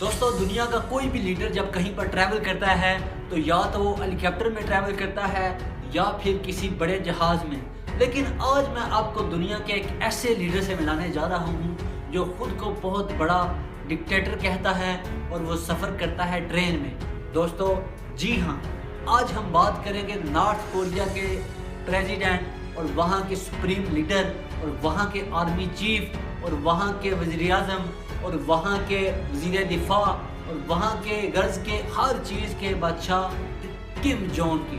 दोस्तों दुनिया का कोई भी लीडर जब कहीं पर ट्रैवल करता है तो या तो वो हेलीकॉप्टर में ट्रैवल करता है या फिर किसी बड़े जहाज में। लेकिन आज मैं आपको दुनिया के एक ऐसे लीडर से मिलाने जा रहा हूँ जो खुद को बहुत बड़ा डिक्टेटर कहता है और वो सफ़र करता है ट्रेन में। दोस्तों जी हाँ, आज हम बात करेंगे नॉर्थ कोरिया के प्रेसिडेंट और वहाँ के सुप्रीम लीडर और वहाँ के आर्मी चीफ और वहाँ के वज़ीर-ए-आज़म और वहाँ के वज़ीर दिफा और वहाँ के गर्ज के हर चीज़ के बादशाह किम जोंग की।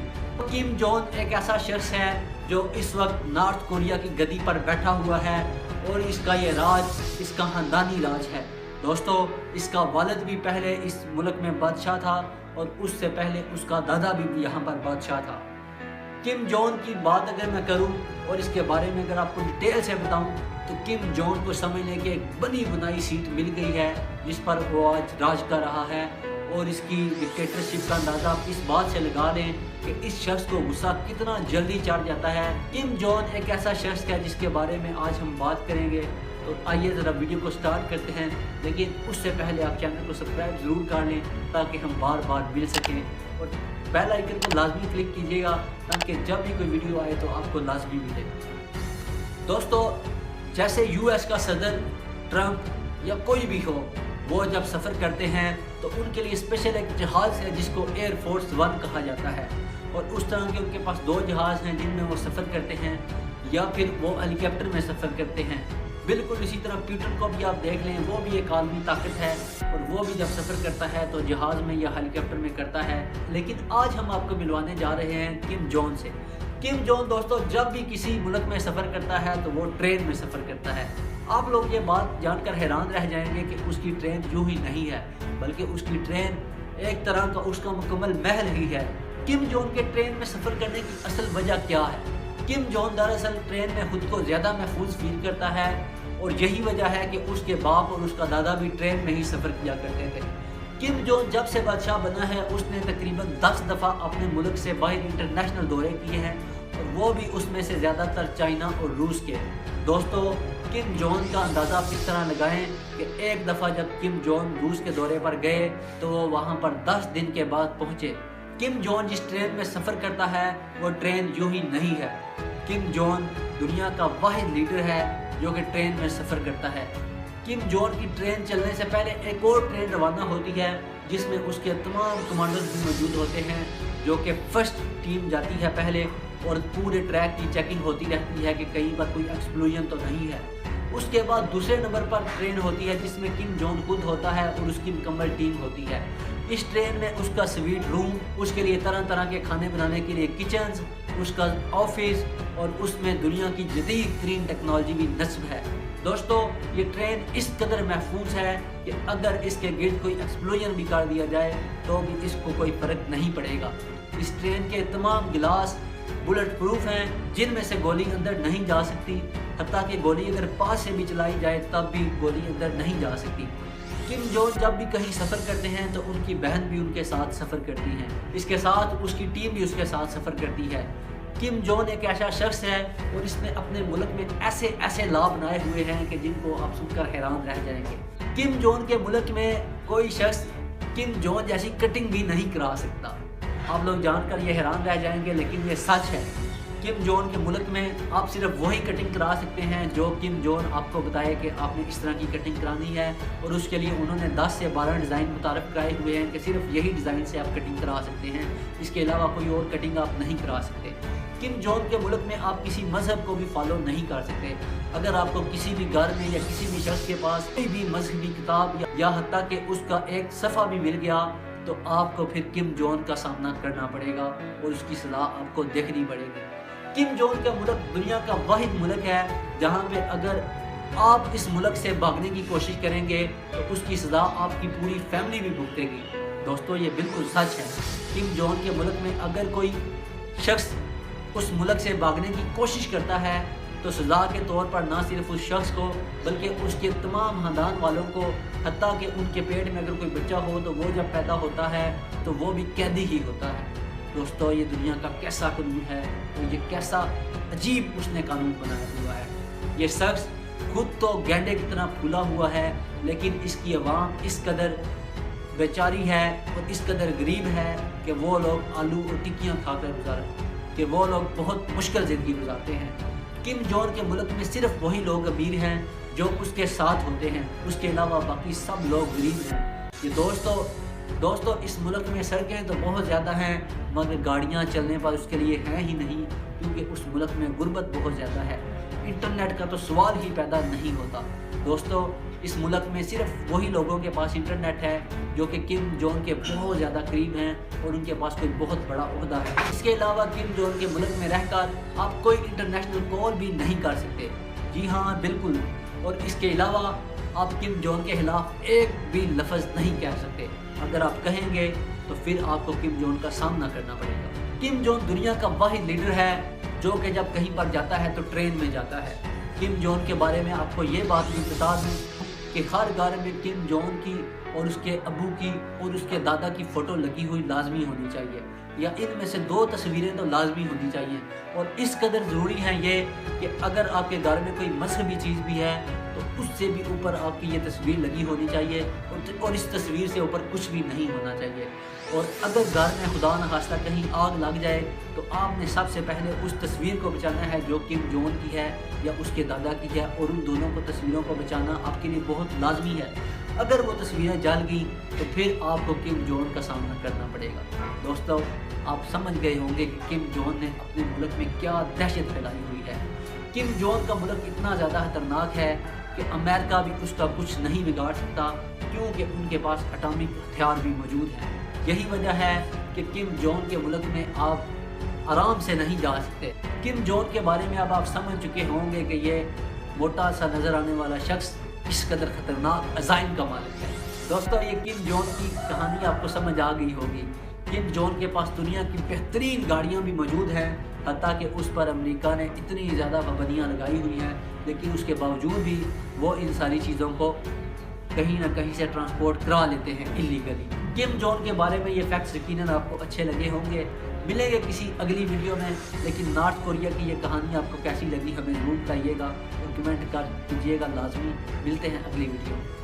किम जोंग एक ऐसा शख्स है जो इस वक्त नॉर्थ कोरिया की गद्दी पर बैठा हुआ है और इसका ये राज इसका ख़ानदानी राज है। दोस्तों इसका वालिद भी पहले इस मुल्क में बादशाह था और उससे पहले उसका दादा भी यहाँ पर बादशाह था। किम जोंग की बात अगर मैं करूं और इसके बारे में अगर आपको डिटेल से बताऊं तो किम जोंग को समझने की एक बनी बनाई सीट मिल गई है जिस पर वो आज राज कर रहा है और इसकी डिक्टेटरशिप का अंदाज़ा आप इस बात से लगा लें कि इस शख्स को गुस्सा कितना जल्दी चढ़ जाता है। किम जोंग एक ऐसा शख्स है जिसके बारे में आज हम बात करेंगे। तो आइए ज़रा वीडियो को स्टार्ट करते हैं, लेकिन उससे पहले आप चैनल को सब्सक्राइब ज़रूर कर लें ताकि हम बार बार मिल सकें और बेल आइकन को लाजमी क्लिक कीजिएगा ताकि जब भी कोई वीडियो आए तो आपको लाजमी मिले। दोस्तों जैसे यूएस का सदर ट्रंप या कोई भी हो, वो जब सफ़र करते हैं तो उनके लिए स्पेशल एक जहाज़ है जिसको एयर फोर्स वन कहा जाता है और उस तरह के उनके पास दो जहाज़ हैं जिनमें वो सफ़र करते हैं या फिर वो हेलीकॉप्टर में सफ़र करते हैं। बिल्कुल इसी तरह प्यूटन को भी आप देख लें, वो भी एक आलमी ताकत है और वो भी जब सफ़र करता है तो जहाज़ में या हेलीकॉप्टर में करता है। लेकिन आज हम आपको मिलवाने जा रहे हैं किम जोंग से। किम जोंग दोस्तों जब भी किसी मुल्क में सफ़र करता है तो वो ट्रेन में सफ़र करता है। आप लोग ये बात जानकर हैरान रह जाएंगे कि उसकी ट्रेन यूँ ही नहीं है बल्कि उसकी ट्रेन एक तरह का उसका मुकम्मल महल ही है। किम जोंग के ट्रेन में सफ़र करने की असल वजह क्या है? किम जोंग दरअसल ट्रेन में खुद को ज़्यादा महफूज फील करता है और यही वजह है कि उसके बाप और उसका दादा भी ट्रेन में ही सफ़र किया करते थे। किम जोंग जब से बादशाह बना है उसने तकरीबन 10 दफ़ा अपने मुल्क से बाहर इंटरनेशनल दौरे किए हैं और वो भी उसमें से ज़्यादातर चाइना और रूस के। दोस्तों किम जोंग का अंदाज़ा आप इस तरह लगाएं कि एक दफ़ा जब किम जोंग रूस के दौरे पर गए तो वो वहाँ पर 10 दिन के बाद पहुँचे। किम जोंग जिस ट्रेन में सफ़र करता है वो ट्रेन यूँ ही नहीं है। किम जोंग दुनिया का वाहिद लीडर है जो कि ट्रेन में सफ़र करता है। किम जोंग की ट्रेन चलने से पहले एक और ट्रेन रवाना होती है जिसमें उसके तमाम कमांडर्स भी मौजूद होते हैं जो कि फर्स्ट टीम जाती है पहले और पूरे ट्रैक की चेकिंग होती रहती है कि कहीं पर कोई एक्सप्लोजन तो नहीं है। उसके बाद दूसरे नंबर पर ट्रेन होती है जिसमें किम जोंग खुद होता है और उसकी मुकम्मल टीम होती है। इस ट्रेन में उसका स्वीट रूम, उसके लिए तरह तरह के खाने बनाने के लिए किचन्स, उसका ऑफिस और उसमें दुनिया की जदीद तरीन टेक्नोलॉजी भी नस्ब है। दोस्तों ये ट्रेन इस कदर महफूज है कि अगर इसके गिर्द कोई एक्सप्लोजन भी कर दिया जाए तो भी इसको कोई फ़र्क नहीं पड़ेगा। इस ट्रेन के तमाम गिलास बुलेट प्रूफ हैं जिनमें से गोली अंदर नहीं जा सकती, हत्ता कि गोली अगर पास से भी चलाई जाए तब भी गोली अंदर नहीं जा सकती। किम जोंग जब भी कहीं सफ़र करते हैं तो उनकी बहन भी उनके साथ सफ़र करती हैं, इसके साथ उसकी टीम भी उसके साथ सफ़र करती है। किम जोंग एक ऐसा शख्स है और इसने अपने मुल्क में ऐसे ऐसे लाभ बनाए हुए हैं कि जिनको आप सुनकर हैरान रह जाएंगे। किम जोंग के मुल्क में कोई शख्स किम जोंग जैसी कटिंग भी नहीं करा सकता। आप लोग जानकर ये हैरान रह जाएंगे लेकिन ये सच है। किम जोंग के मुल्क में आप सिर्फ वही कटिंग करा सकते हैं जो किम जोंग आपको बताए कि आपने इस तरह की कटिंग करानी है और उसके लिए उन्होंने 10 से 12 डिज़ाइन मुतारफ़ कराए हुए हैं कि सिर्फ यही डिज़ाइन से आप कटिंग करा सकते हैं, इसके अलावा कोई और कटिंग आप नहीं करा सकते। किम जोंग के मुल्क में आप किसी मज़हब को भी फॉलो नहीं कर सकते। अगर आपको किसी भी घर में या किसी भी शख्स के पास कोई भी मजहबी किताब या हत्ता कि उसका एक सफ़ा भी मिल गया तो आपको फिर किम जोंग का सामना करना पड़ेगा और उसकी सलाह आपको देखनी पड़ेगी। किम जोंग का मुल्क दुनिया का वाहिद मुल्क है जहाँ पे अगर आप इस मुल्क से भागने की कोशिश करेंगे तो उसकी सज़ा आपकी पूरी फैमिली भी भुगतेगी। दोस्तों ये बिल्कुल सच है। किम जोंग के मुल्क में अगर कोई शख्स उस मुल्क से भागने की कोशिश करता है तो सज़ा के तौर पर ना सिर्फ उस शख्स को बल्कि उसके तमाम ख़ानदान वालों को, हत्ता कि उनके पेट में अगर कोई बच्चा हो तो वो जब पैदा होता है तो वो भी कैदी ही होता है। दोस्तों ये दुनिया का कैसा कानून है और ये कैसा अजीब उसने कानून बनाया हुआ है। ये शख्स खुद तो गैंडे की तरह फूला हुआ है लेकिन इसकी आवाम इस कदर बेचारी है और इस कदर गरीब है कि वो लोग आलू और टिक्कियाँ खाकर कि वो लोग बहुत मुश्किल ज़िंदगी गुजारते हैं। किम जोंग के मुल्क में सिर्फ वही लोग अमीर हैं जो उसके साथ होते हैं, उसके अलावा बाकी सब लोग गरीब हैं। ये दोस्तों इस मुल्क में सड़कें तो बहुत ज़्यादा हैं मगर गाड़ियाँ चलने पर उसके लिए हैं ही नहीं, क्योंकि उस मुल्क में गुर्बत बहुत ज़्यादा है। इंटरनेट का तो सवाल ही पैदा नहीं होता। दोस्तों इस मुल्क में सिर्फ वही लोगों के पास इंटरनेट है जो कि किम जोंग के बहुत ज़्यादा करीब हैं और उनके पास कोई बहुत बड़ा ओहदा है। इसके अलावा किम जोंग के मुल्क में रहकर आप कोई इंटरनेशनल कॉल भी नहीं कर सकते। जी हाँ बिल्कुल। और इसके अलावा आप किम जोंग के खिलाफ एक भी लफ्ज़ नहीं कह सकते। अगर आप कहेंगे तो फिर आपको किम जोंग का सामना करना पड़ेगा। किम जोंग दुनिया का वाहिद लीडर है जो कि जब कहीं पर जाता है तो ट्रेन में जाता है। किम जोंग के बारे में आपको ये बात भी बता दूँ कि हर घर में किम जोंग की और उसके अबू की और उसके दादा की फ़ोटो लगी हुई लाजमी होनी चाहिए, या इनमें से 2 तस्वीरें तो लाजमी होनी चाहिए। और इस कदर ज़रूरी है ये कि अगर आपके घर में कोई मजहबी चीज़ भी है तो उससे भी ऊपर आपकी ये तस्वीर लगी होनी चाहिए और इस तस्वीर से ऊपर कुछ भी नहीं होना चाहिए। और अगर घर में खुदा न खास्ता कहीं आग लग जाए तो आपने सबसे पहले उस तस्वीर को बचाना है जो किम जोंग की है या उसके दादा की है, और उन दोनों को तस्वीरों को बचाना आपके लिए बहुत लाजमी है। अगर वो तस्वीरें जल गई तो फिर आपको किम जोंग का सामना करना पड़ेगा। दोस्तों आप समझ गए होंगे कि किम जोंग ने अपने मुल्क में क्या दहशत फैलाई हुई है। किम जोंग का मुल्क इतना ज़्यादा खतरनाक है कि अमेरिका भी उसका कुछ नहीं बिगाड़ सकता, क्योंकि उनके पास एटॉमिक हथियार भी मौजूद हैं। यही वजह है कि किम जोंग के मुल्क में आप आराम से नहीं जा सकते। किम जोंग के बारे में अब आप समझ चुके होंगे कि ये मोटा सा नज़र आने वाला शख्स इस कदर ख़तरनाक अज़ाइम का मालिक है। दोस्तों ये किम जोंग की कहानी आपको समझ आ गई होगी। किम जोंग के पास दुनिया की बेहतरीन गाड़ियाँ भी मौजूद हैं, हत्ता कि उस पर अमेरिका ने इतनी ज़्यादा पाबंदियाँ लगाई हुई हैं, लेकिन उसके बावजूद भी वो इन सारी चीज़ों को कहीं ना कहीं से ट्रांसपोर्ट करा लेते हैं इलीगली। किम जोंग के बारे में ये फैक्ट्स यकीनन आपको अच्छे लगे होंगे। मिलेंगे किसी अगली वीडियो में, लेकिन नॉर्थ कोरिया की ये कहानी आपको कैसी लगी हमें ज़रूर बताइएगा और कमेंट कर दीजिएगा लाजमी। मिलते हैं अगली वीडियो में।